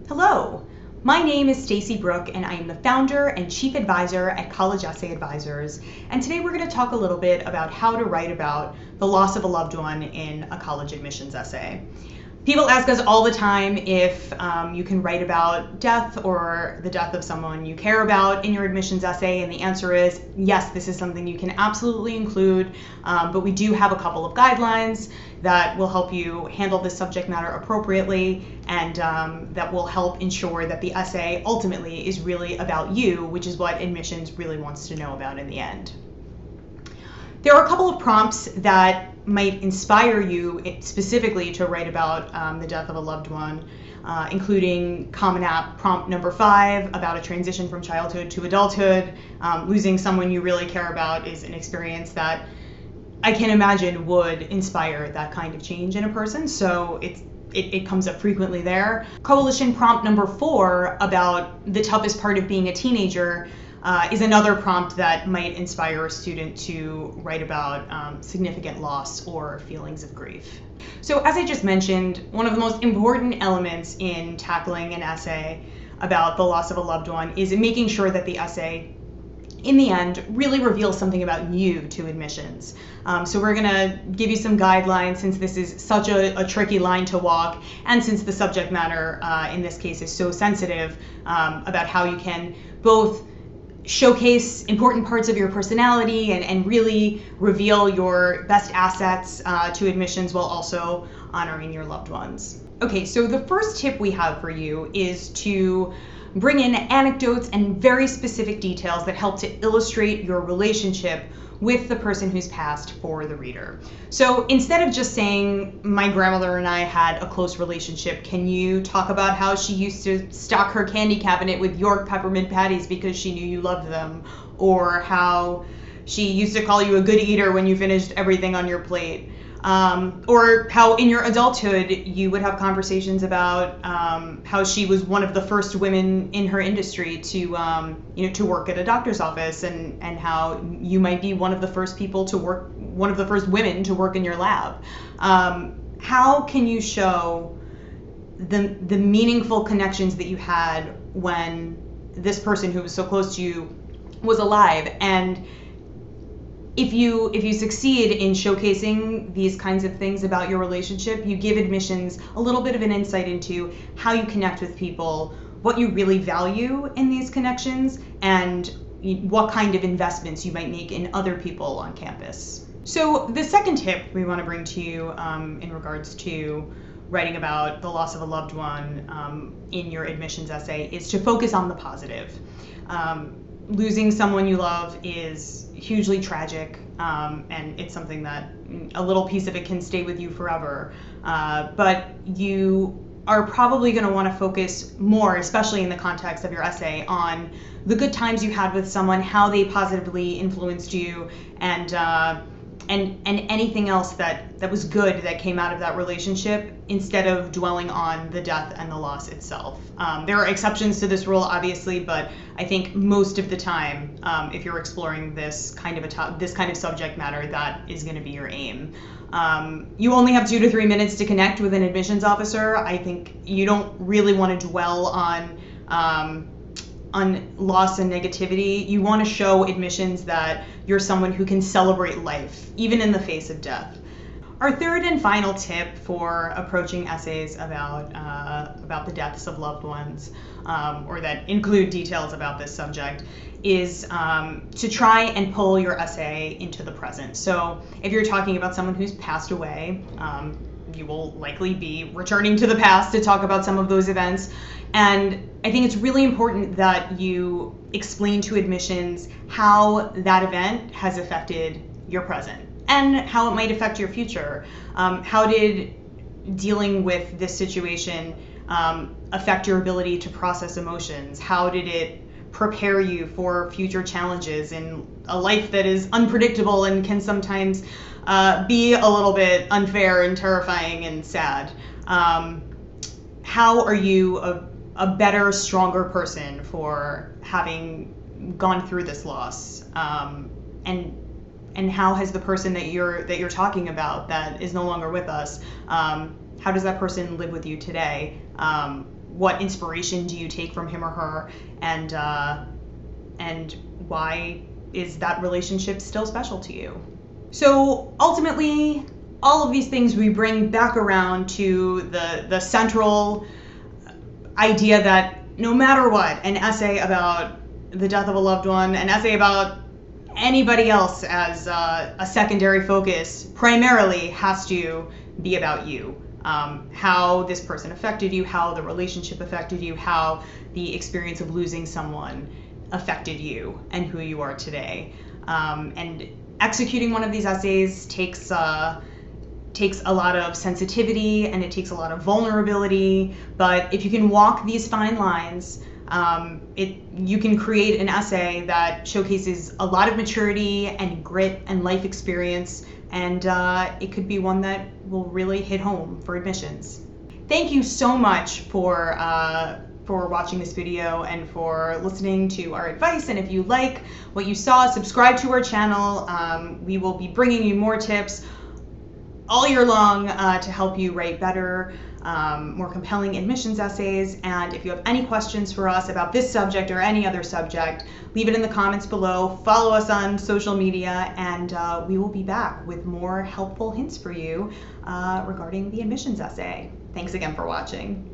Hello, my name is Stacey Brook and I am the founder and chief advisor at College Essay Advisors. And today we're going to talk a little bit about how to write about the loss of a loved one in a college admissions essay. People ask us all the time if you can write about death or the death of someone you care about in your admissions essay, and the answer is yes, this is something you can absolutely include, but we do have a couple of guidelines that will help you handle this subject matter appropriately, and that will help ensure that the essay ultimately is really about you, which is what admissions really wants to know about in the end. There are a couple of prompts that might inspire you specifically to write about the death of a loved one, including Common App prompt number 5 about a transition from childhood to adulthood. Losing someone you really care about is an experience that I can imagine would inspire that kind of change in a person, so it comes up frequently there. Coalition prompt number 4 about the toughest part of being a teenager is another prompt that might inspire a student to write about significant loss or feelings of grief. So as I just mentioned, one of the most important elements in tackling an essay about the loss of a loved one is in making sure that the essay in the end really reveals something about you to admissions. So we're gonna give you some guidelines, since this is such a tricky line to walk, and since the subject matter in this case is so sensitive, about how you can both showcase important parts of your personality and really reveal your best assets to admissions while also honoring your loved ones. Okay, so the first tip we have for you is to bring in anecdotes and very specific details that help to illustrate your relationship with the person who's passed for the reader. So instead of just saying, my grandmother and I had a close relationship, can you talk about how she used to stock her candy cabinet with York peppermint patties because she knew you loved them? Or how she used to call you a good eater when you finished everything on your plate? Or how in your adulthood you would have conversations about how she was one of the first women in her industry to to work at a doctor's office, and how you might be one of the first people to work, one of the first women to work in your lab. How can you show the meaningful connections that you had when this person who was so close to you was alive? And if you succeed in showcasing these kinds of things about your relationship, you give admissions a little bit of an insight into how you connect with people, what you really value in these connections, and what kind of investments you might make in other people on campus. So the second tip we want to bring to you in regards to writing about the loss of a loved one in your admissions essay is to focus on the positive. Losing someone you love is hugely tragic, and it's something that a little piece of it can stay with you forever. But you are probably going to want to focus more, especially in the context of your essay, on the good times you had with someone, how they positively influenced you, and anything else that was good that came out of that relationship, instead of dwelling on the death and the loss itself. There are exceptions to this rule, obviously, but I think most of the time, if you're exploring this kind of subject matter, that is going to be your aim. You only have 2 to 3 minutes to connect with an admissions officer. I think you don't really want to dwell on loss and negativity. You want to show admissions that you're someone who can celebrate life, even in the face of death. Our third and final tip for approaching essays about the deaths of loved ones, or that include details about this subject, is to try and pull your essay into the present. So if you're talking about someone who's passed away, you will likely be returning to the past to talk about some of those events. And I think it's really important that you explain to admissions how that event has affected your present and how it might affect your future. How did dealing with this situation affect your ability to process emotions? How did it prepare you for future challenges in a life that is unpredictable and can sometimes be a little bit unfair and terrifying and sad? How are you a better, stronger person for having gone through this loss? And how has the person that you're talking about that is no longer with us, how does that person live with you today? what inspiration do you take from him or her, and why is that relationship still special to you? So ultimately, all of these things we bring back around to the central idea that no matter what, an essay about the death of a loved one, an essay about anybody else as a secondary focus, primarily has to be about you. How this person affected you, how the relationship affected you, how the experience of losing someone affected you and who you are today. And executing one of these essays takes a lot of sensitivity and it takes a lot of vulnerability, but if you can walk these fine lines, you can create an essay that showcases a lot of maturity and grit and life experience, and it could be one that will really hit home for admissions. Thank you so much for watching this video and for listening to our advice. And if you like what you saw, subscribe to our channel. We will be bringing you more tips all year long to help you write better, more compelling admissions essays. And if you have any questions for us about this subject or any other subject, leave it in the comments below. Follow us on social media, and we will be back with more helpful hints for you regarding the admissions essay. Thanks again for watching.